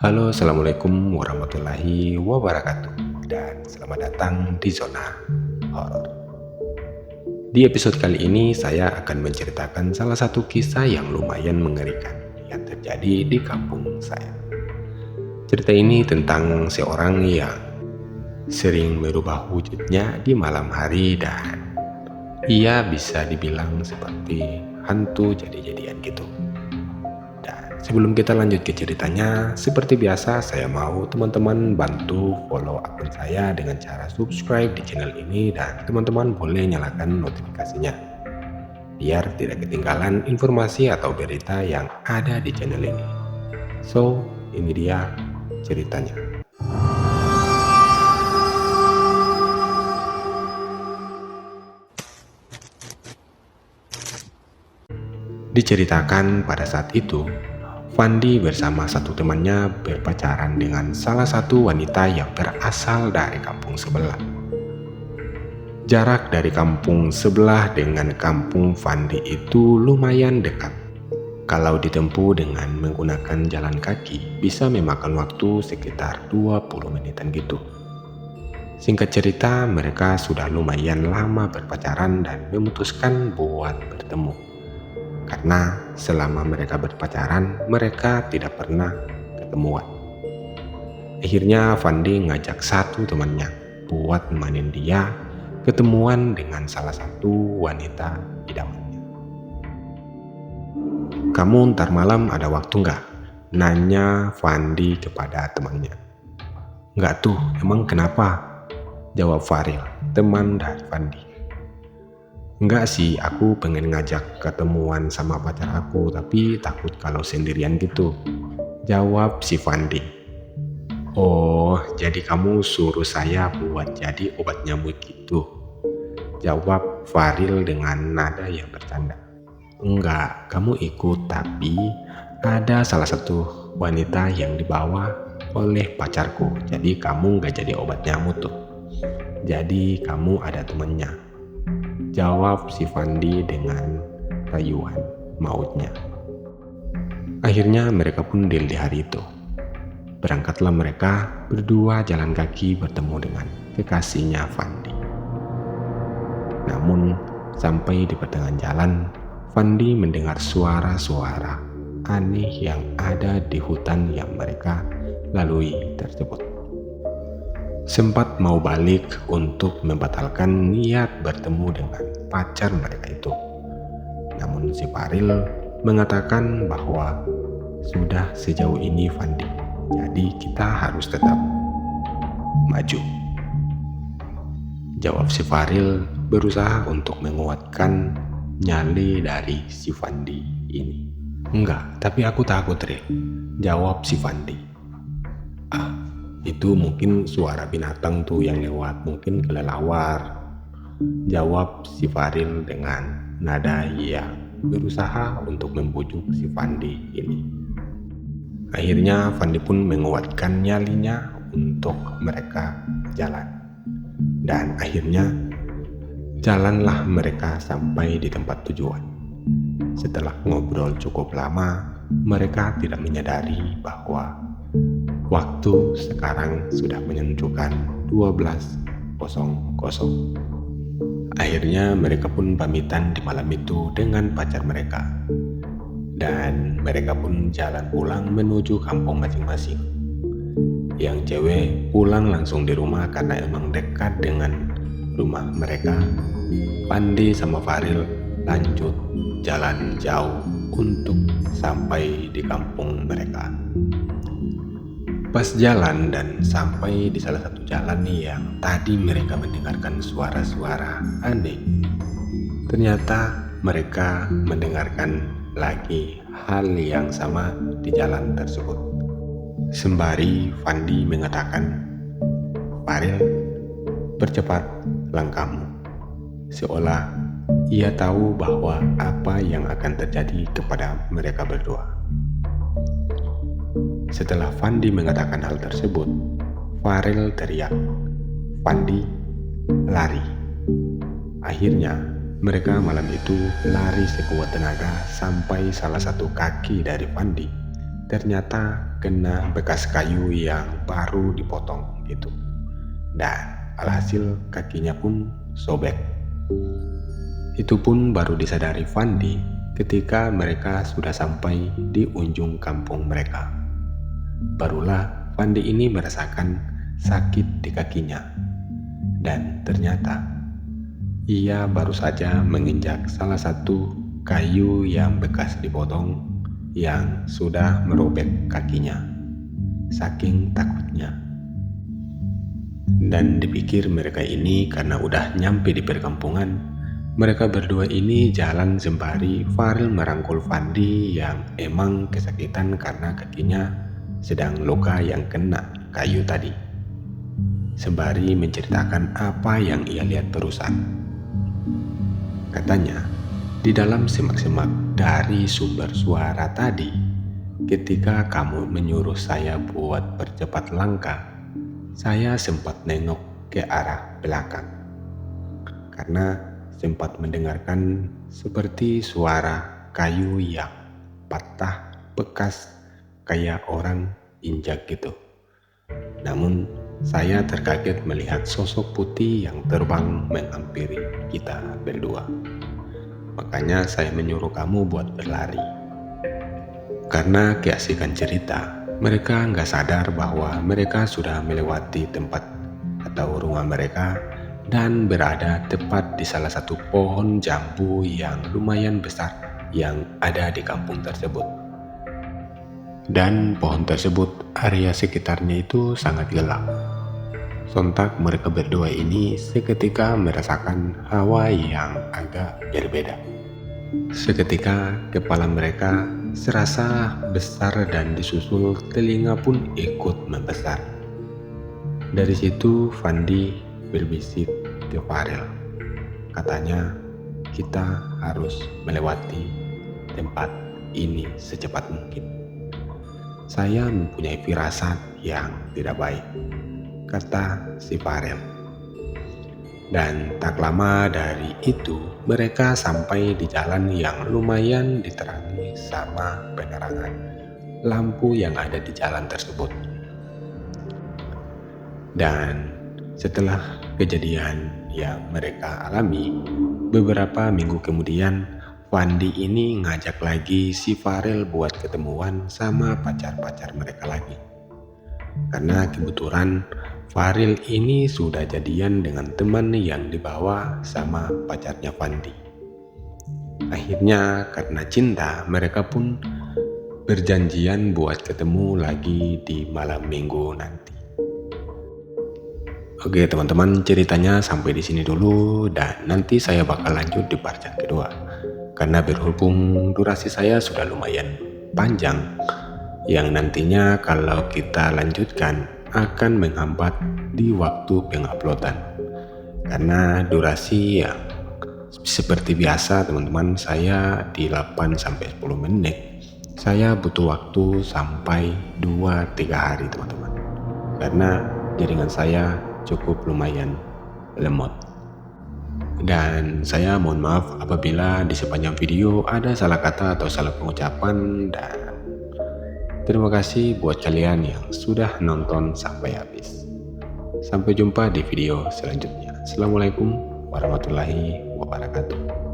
Halo, Assalamualaikum warahmatullahi wabarakatuh, dan selamat datang di Zona Horor. Di episode kali ini, saya akan menceritakan salah satu kisah yang lumayan mengerikan yang terjadi di kampung saya. Cerita ini tentang seorang yang sering merubah wujudnya di malam hari dan ia bisa dibilang seperti hantu jadi-jadian gitu. Sebelum kita lanjut ke ceritanya, seperti biasa saya mau teman-teman bantu follow akun saya dengan cara subscribe di channel ini dan teman-teman boleh nyalakan notifikasinya biar tidak ketinggalan informasi atau berita yang ada di channel ini. So, ini dia ceritanya. Diceritakan pada saat itu, Fandi bersama satu temannya berpacaran dengan salah satu wanita yang berasal dari kampung sebelah. Jarak dari kampung sebelah dengan kampung Fandi itu lumayan dekat. Kalau ditempuh dengan menggunakan jalan kaki, bisa memakan waktu sekitar 20 menitan gitu. Singkat cerita, mereka sudah lumayan lama berpacaran dan memutuskan buat bertemu. Karena selama mereka berpacaran, mereka tidak pernah ketemuan. Akhirnya Fandi ngajak satu temannya buat nemenin dia ketemuan dengan salah satu wanita idamannya. "Kamu ntar malam ada waktu nggak?" nanya Fandi kepada temannya. "Nggak tuh, emang kenapa?" jawab Faril, teman dari Fandi. "Enggak sih, aku pengen ngajak ketemuan sama pacar aku, tapi takut kalau sendirian gitu," jawab si Fandi. "Oh, jadi kamu suruh saya buat jadi obat nyamuk gitu?" jawab Faril dengan nada yang bercanda. "Enggak, kamu ikut, tapi ada salah satu wanita yang dibawa oleh pacarku, jadi kamu nggak jadi obat nyamuk tuh. Jadi kamu ada temennya," jawab si Fandi dengan rayuan mautnya. Akhirnya mereka pun deal di hari itu. Berangkatlah mereka berdua jalan kaki bertemu dengan kekasihnya Fandi. Namun sampai di pertengahan jalan, Fandi mendengar suara-suara aneh yang ada di hutan yang mereka lalui tersebut. Sempat mau balik untuk membatalkan niat bertemu dengan pacar mereka itu. Namun si Faril mengatakan bahwa sudah sejauh ini Fandi, jadi kita harus tetap maju. Jawab si Faril berusaha untuk menguatkan nyali dari si Fandi ini. "Enggak, tapi aku takut, Re," jawab si Fandi. "Ah, itu mungkin suara binatang tuh yang lewat, mungkin kelelawar," jawab si Faril dengan nada yang berusaha untuk membujuk si Fandi ini. Akhirnya Fandi pun menguatkan nyalinya untuk mereka jalan. Dan akhirnya jalanlah mereka sampai di tempat tujuan. Setelah ngobrol cukup lama, mereka tidak menyadari bahwa waktu sekarang sudah menunjukkan 12.00. Akhirnya mereka pun pamitan di malam itu dengan pacar mereka. Dan mereka pun jalan pulang menuju kampung masing-masing. Yang cewek pulang langsung di rumah karena emang dekat dengan rumah mereka. Fandi sama Faril lanjut jalan jauh untuk sampai di kampung mereka. Pas jalan dan sampai di salah satu jalan nih yang tadi mereka mendengarkan suara-suara aneh. Ternyata mereka mendengarkan lagi hal yang sama di jalan tersebut. Sembari Fandi mengatakan, "Faril, percepat langkahmu," seolah ia tahu bahwa apa yang akan terjadi kepada mereka berdua. Setelah Fandi mengatakan hal tersebut, Faril teriak, "Fandi, lari!" Akhirnya mereka malam itu lari sekuat tenaga sampai salah satu kaki dari Fandi ternyata kena bekas kayu yang baru dipotong gitu. Dan alhasil kakinya pun sobek. Itu pun baru disadari Fandi ketika mereka sudah sampai di ujung kampung mereka. Barulah Fandi ini merasakan sakit di kakinya. Dan ternyata ia baru saja menginjak salah satu kayu yang bekas dipotong yang sudah merobek kakinya. Saking takutnya. Dan dipikir mereka ini karena udah nyampe di perkampungan, mereka berdua ini jalan sembari Farel merangkul Fandi yang emang kesakitan karena kakinya sedang luka yang kena kayu tadi. Sembari menceritakan apa yang ia lihat barusan. Katanya, di dalam semak-semak dari sumber suara tadi, ketika kamu menyuruh saya buat percepat langkah, saya sempat nengok ke arah belakang. Karena sempat mendengarkan seperti suara kayu yang patah bekas kayak orang injak gitu. Namun saya terkaget melihat sosok putih yang terbang menghampiri kita berdua. Makanya saya menyuruh kamu buat berlari. Karena keasikan cerita, mereka nggak sadar bahwa mereka sudah melewati tempat atau rumah mereka dan berada tepat di salah satu pohon jambu yang lumayan besar yang ada di kampung tersebut. Dan pohon tersebut, area sekitarnya itu sangat gelap. Sontak mereka berdua ini seketika merasakan hawa yang agak berbeda. Seketika kepala mereka serasa besar dan disusul telinga pun ikut membesar. Dari situ Fandi berbisik ke Farel. Katanya, kita harus melewati tempat ini secepat mungkin. Saya mempunyai firasat yang tidak baik, kata si Farel. Dan tak lama dari itu mereka sampai di jalan yang lumayan diterangi sama penerangan lampu yang ada di jalan tersebut. Dan setelah kejadian yang mereka alami, beberapa minggu kemudian Fandi ini ngajak lagi si Farel buat ketemuan sama pacar-pacar mereka lagi. Karena kebetulan Farel ini sudah jadian dengan teman yang dibawa sama pacarnya Fandi. Akhirnya karena cinta mereka pun berjanjian buat ketemu lagi di malam minggu nanti. Oke teman-teman, ceritanya sampai di sini dulu dan nanti saya bakal lanjut di part yang kedua. Karena berhubung durasi saya sudah lumayan panjang, yang nantinya kalau kita lanjutkan akan menghambat di waktu penguploadan. Karena durasi yang seperti biasa teman-teman, saya di 8-10 menit. Saya butuh waktu sampai 2-3 hari teman-teman. Karena jaringan saya cukup lumayan lemot. Dan saya mohon maaf apabila di sepanjang video ada salah kata atau salah pengucapan, dan terima kasih buat kalian yang sudah nonton sampai habis. Sampai jumpa di video selanjutnya. Assalamualaikum warahmatullahi wabarakatuh.